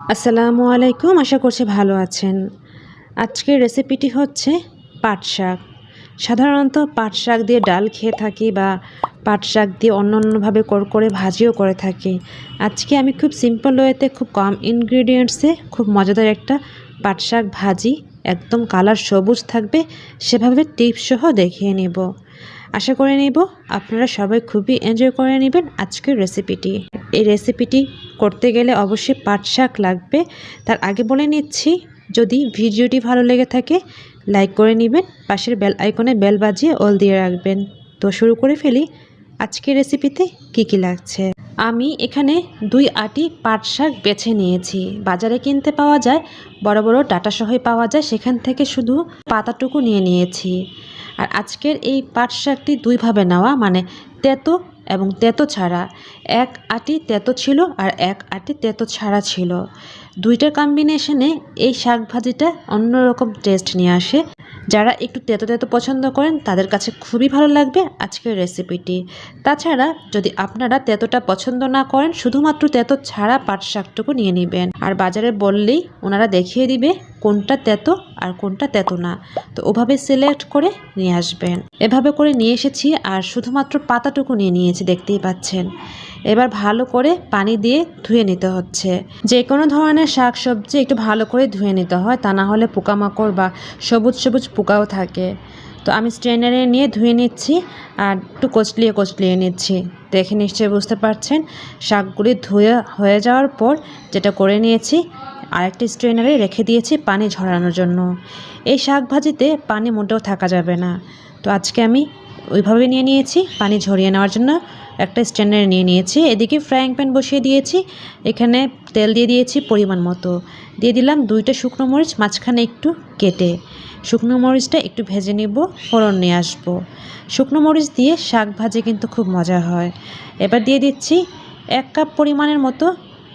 আসসালামু আলাইকুম, আশা করছি ভালো আছেন। আজকের রেসিপিটি হচ্ছে পাট শাক। সাধারণত পাট শাক দিয়ে ডাল খেয়ে থাকি বা পাট শাক দিয়ে অন্যান্যভাবে করে ভাজিও করে থাকি। আজকে আমি খুব সিম্পল ওয়েতে খুব কম ইনগ্রিডিয়েন্টসে খুব মজাদার একটা পাট শাক ভাজি, একদম কালার সবুজ থাকবে সেভাবে টিপস সহ দেখিয়ে নেব। আশা করে নেব আপনারা সবাই খুবই এনজয় করে নেবেন আজকের রেসিপিটি। এই রেসিপিটি করতে গেলে অবশ্যই পাট শাক লাগবে। তার আগে বলে নিচ্ছি, যদি ভিডিওটি ভালো লেগে থাকে লাইক করে নেবেন, পাশের বেল আইকনে বেল বাজিয়ে অল দিয়ে রাখবেন। তো শুরু করে ফেলি আজকের রেসিপিতে কি কি লাগছে। আমি এখানে 2 আঁটি পাট শাক বেছে নিয়েছি। বাজারে কিনতে পাওয়া যায়, বড় বড় ডাঁটা সহই পাওয়া যায়, সেখান থেকে শুধু পাতাটুকু নিয়ে নিয়েছি। আর আজকের এই পাট শাকটি দুইভাবে নেওয়া, মানে তেতো এবং তেতো ছাড়া। 1 আঁটি তেতো ছিল আর 1 আঁটি তেতো ছাড়া ছিল। দুইটার কম্বিনেশনে এই শাক ভাজিটা অন্যরকম টেস্ট নিয়ে আসে। যারা একটু তেতো তেতো পছন্দ করেন তাদের কাছে খুবই ভালো লাগবে আজকের রেসিপিটি। তাছাড়া যদি আপনারা তেতোটা পছন্দ না করেন, শুধুমাত্র তেতো ছাড়া পাট শাকটুকু নিয়ে নেবেন। আর বাজারে বললেই ওনারা দেখিয়ে দিবে কোনটা তেতো আর কোনটা তেতো না। তো ওভাবে সিলেক্ট করে নিয়ে আসবেন। এভাবে করে নিয়ে এসেছি আর শুধুমাত্র পাতাটুকু নিয়ে নিয়েছি, দেখতেই পাচ্ছেন। এবার ভালো করে পানি দিয়ে ধুয়ে নিতে হচ্ছে। যে কোনো ধরনের শাক সবজি একটু ভালো করে ধুয়ে নিতে হয়, তা না হলে পোকামাকড় বা সবুজ সবুজ পোকাও থাকে। তো আমি স্ট্রেনারে নিয়ে ধুয়ে নিচ্ছি আর একটু কচলিয়ে নিচ্ছি। দেখে নিশ্চয়ই বুঝতে পারছেন। শাকগুলি ধুয়ে হয়ে যাওয়ার পর যেটা করে নিয়েছি, আরেকটি স্ট্রেনারে রেখে দিয়েছি পানি ঝরানোর জন্য। এই শাক ভাজিতে পানি মোটেও থাকা যাবে না। তো আজকে আমি ওইভাবে নিয়ে নিয়েছি, পানি ঝরিয়ে নেওয়ার জন্য একটা স্ট্যান্ডারে নিয়ে নিয়েছি। এদিকে ফ্রাইং প্যান বসিয়ে দিয়েছি, এখানে তেল দিয়ে দিয়েছি পরিমাণ মতো। দিয়ে দিলাম 2টা শুকনো মরিচ মাঝখানে একটু কেটে। শুকনো মরিচটা একটু ভেজে নিব, ফোড়ন নিয়ে আসবো। শুকনো মরিচ দিয়ে শাক ভাজি কিন্তু খুব মজা হয়। এবার দিয়ে দিচ্ছি 1 কাপ পরিমাণের মতো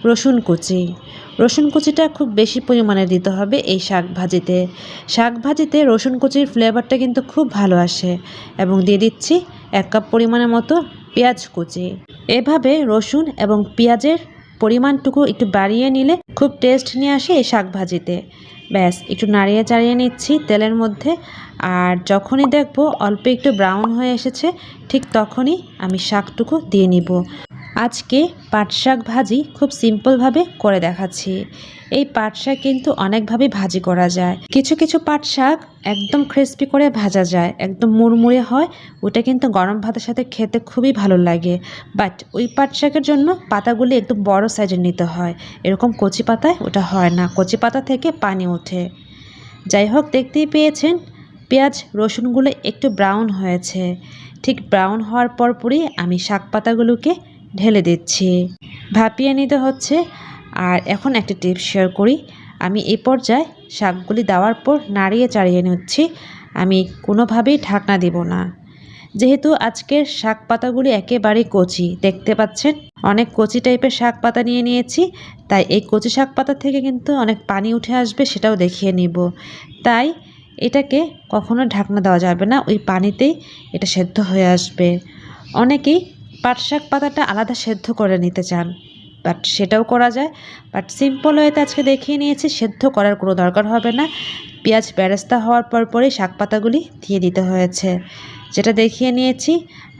রসুন কুচি। রসুন কুচিটা খুব বেশি পরিমাণে দিতে হবে এই শাক ভাজিতে। শাক ভাজিতে রসুন কুচির ফ্লেভারটা কিন্তু খুব ভালো আসে। এবং দিয়ে দিচ্ছি 1 কাপ পরিমাণের মতো পেঁয়াজ কুচি। এভাবে রসুন এবং পেঁয়াজের পরিমাণটুকু একটু বাড়িয়ে নিলে খুব টেস্ট নিয়ে আসে এই শাক ভাজিতে। ব্যাস একটু নাড়িয়ে চাড়িয়ে নিচ্ছি তেলের মধ্যে। আর যখনই দেখব অল্প একটু ব্রাউন হয়ে এসেছে, ঠিক তখনই আমি শাকটুকু দিয়ে নিব। আজকে পাট শাক ভাজি খুব সিম্পলভাবে করে দেখাচ্ছি। এই পাট শাক কিন্তু অনেকভাবে ভাজি করা যায়। কিছু কিছু পাট শাক একদম ক্রিস্পি করে ভাজা যায়, একদম মুড়মুড়ে হয়। ওটা কিন্তু গরম ভাতের সাথে খেতে খুবই ভালো লাগে। বাট ওই পাট শাকের জন্য পাতাগুলি একদম বড় সাইজের নিতে হয়। এরকম কচি পাতায় ওটা হয় না, কচি পাতা থেকে পানি ওঠে। যাই হোক, দেখতেই পেয়েছেন পেঁয়াজ রসুনগুলো একটু ব্রাউন হয়েছে। ঠিক ব্রাউন হওয়ার পরই আমি শাক পাতাগুলোকে ঢেলে দিচ্ছি, ভাপিয়ে নিতে হচ্ছে। আর এখন একটা টিপস শেয়ার করি, আমি এই পর্যায়ে শাকগুলি দেওয়ার পর নাড়িয়ে চাড়িয়ে নিচ্ছি। আমি কোনোভাবেই ঢাকনা দিব না, যেহেতু আজকের শাক পাতাগুলি একেবারেই কচি। দেখতে পাচ্ছেন অনেক কচি টাইপের শাক পাতা নিয়ে নিয়েছি, তাই এই কচি শাক পাতা থেকে কিন্তু অনেক পানি উঠে আসবে, সেটাও দেখিয়ে নিব। তাই এটাকে কখনো ঢাকনা দেওয়া যাবে না, ওই পানিতেই এটা সেদ্ধ হয়ে আসবে। অনেকেই পাট শাক পাতাটা আলাদা সেদ্ধ করে নিতে চান, বাট সেটাও করা যায়। বাট সিম্পল ওয়েতে আজকে দেখিয়ে নিয়েছি, সেদ্ধ করার কোনো দরকার হবে না। পেঁয়াজ বেরেস্তা হওয়ার পরই শাক পাতাগুলি দিয়ে দিতে হয়েছে, যেটা দেখিয়ে নিয়েছি।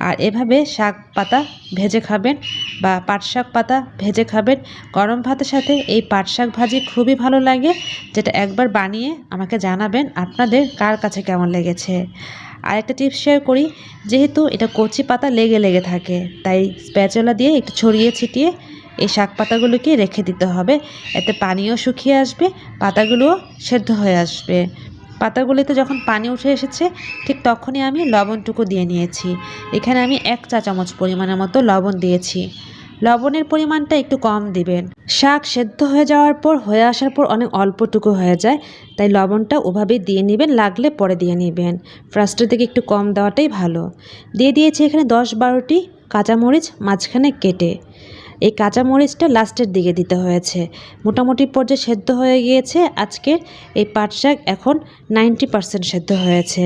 আর এভাবে শাক পাতা ভেজে খাবেন বা পাট শাক পাতা ভেজে খাবেন। গরম ভাতের সাথে এই পাট শাক ভাজি খুবই ভালো লাগে, যেটা একবার বানিয়ে আমাকে জানাবেন আপনাদের কার কাছে কেমন লেগেছে। আরেকটা টিপস শেয়ার করি, যেহেতু এটা কচি পাতা লেগে থাকে, তাই স্প্যাচুলা দিয়ে একটু ছড়িয়ে ছিটিয়ে এই শাক পাতাগুলোকে রেখে দিতে হবে। এতে পানিও শুকিয়ে আসবে, পাতাগুলোও সেদ্ধ হয়ে আসবে। পাতাগুলিতে যখন পানি উঠে এসেছে, ঠিক তখনই আমি লবণটুকু দিয়ে নিয়েছি। এখানে আমি 1 চা চামচ পরিমাণের মতো লবণ দিয়েছি। লবণের পরিমাণটা একটু কম দিবেন। শাক সেদ্ধ হয়ে যাওয়ার পর হয়ে আসার পর অনেক অল্পটুকু হয়ে যায়, তাই লবণটা ওভাবেই দিয়ে নেবেন, লাগলে পরে দিয়ে নেবেন। ফার্স্টের দিকে একটু কম দেওয়াটাই ভালো। দিয়ে দিয়েছি এখানে 10-12টি কাঁচামরিচ মাঝখানে কেটে। এই কাঁচামরিচটা লাস্টের দিকে দিতে হয়েছে। মোটামুটি পর্যায়ে সেদ্ধ হয়ে গিয়েছে আজকের এই পাট শাক, এখন 90% সেদ্ধ হয়েছে।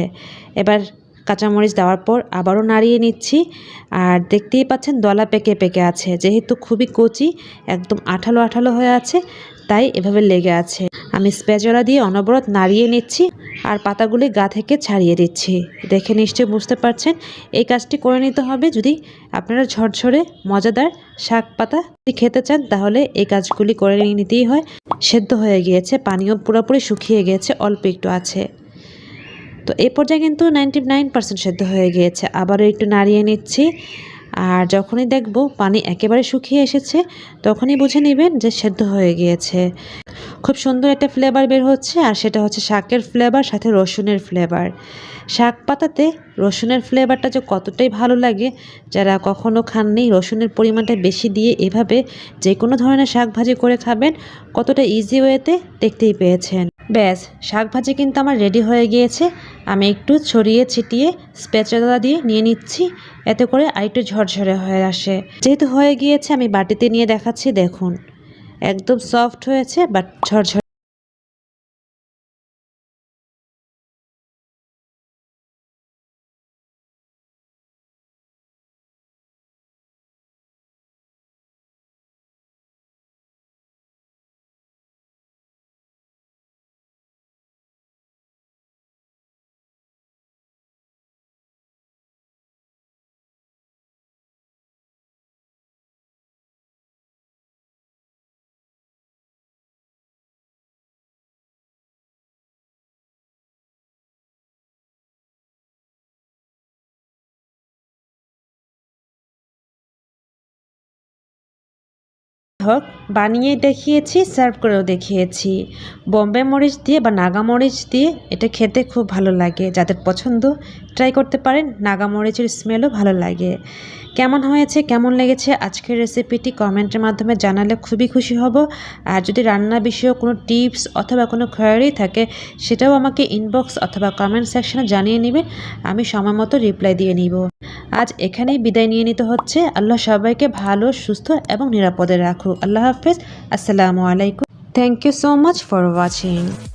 এবার কাঁচামরিচ দেওয়ার পর আবারও নাড়িয়ে নিচ্ছি। আর দেখতেই পাচ্ছেন দলা পেকে পেকে আছে, যেহেতু খুবই কচি, একদম আঠালো আঠালো হয়ে আছে, তাই এভাবে লেগে আছে। আমি স্প্যাচুলা দিয়ে অনবরত নাড়িয়ে নিচ্ছি আর পাতাগুলি গা থেকে ছাড়িয়ে দিচ্ছি। দেখে নিশ্চয়ই বুঝতে পারছেন এই কাজটি করে নিতে হবে যদি আপনারা ঝরঝরে মজাদার শাক পাতা খেতে চান, তাহলে এই কাজগুলি করে নিতেই হয়। সেদ্ধ হয়ে গিয়েছে, পানিও পুরোপুরি শুকিয়ে গিয়েছে, অল্প একটু আছে। তো এই পর্যায়ে কিন্তু 99% সেদ্ধ হয়ে গিয়েছে। আবারও একটু নাড়িয়ে নিচ্ছি। আর যখনই দেখব পানি একেবারে শুকিয়ে এসেছে, তখনই বুঝে নেবেন যে সেদ্ধ হয়ে গিয়েছে। খুব সুন্দর একটা ফ্লেভার বের হচ্ছে, আর সেটা হচ্ছে শাকের ফ্লেভার সাথে রসুনের ফ্লেভার। শাক পাতাতে রসুনের ফ্লেভারটা যে কতটাই ভালো লাগে, যারা কখনো খাননি, রসুনের পরিমাণটা বেশি দিয়ে এভাবে যে কোনো ধরনের শাক ভাজি করে খাবেন, কতটা ইজি ওয়েতে দেখতেই পেয়েছেন। ব্যাস, শাক ভাজি কিন্তু আমার রেডি হয়ে গিয়েছে। আমি একটু ছড়িয়ে ছিটিয়ে স্প্যাচুলা দিয়ে নিয়ে নিচ্ছি, এতে করে আরেকটু ঝরঝরে হয়ে আসে। যেহেতু হয়ে গিয়েছে, আমি বাটিতে নিয়ে দেখাচ্ছি। দেখুন, একদম সফট হয়েছে বাট ঝরঝরে। হোক, বানিয়ে দেখিয়েছি, সার্ভ করেও দেখিয়েছি। বোম্বে মরিচ দিয়ে বা নাগা মরিচ দিয়ে এটা খেতে খুব ভালো লাগে। যাদের পছন্দ ট্রাই করতে পারেন, নাগা মরিচের স্মেলও ভালো লাগে। কেমন হয়েছে, কেমন লেগেছে আজকের রেসিপিটি কমেন্টের মাধ্যমে জানালে খুবই খুশি হব। আর যদি রান্না বিষয়ে কোনো টিপস অথবা কোনো কোয়েরি থাকে, সেটাও আমাকে ইনবক্স অথবা কমেন্ট সেকশনে জানিয়ে নেবেন, আমি সময় মতো রিপ্লাই দিয়ে নিব। আজ এখানেই বিদায় নিয়ে নিতে হচ্ছে। আল্লাহ সবাইকে ভালো, সুস্থ এবং নিরাপদে রাখুক। আল্লাহ হাফেজ। আসসালামু আলাইকুম। Thank you so much for watching.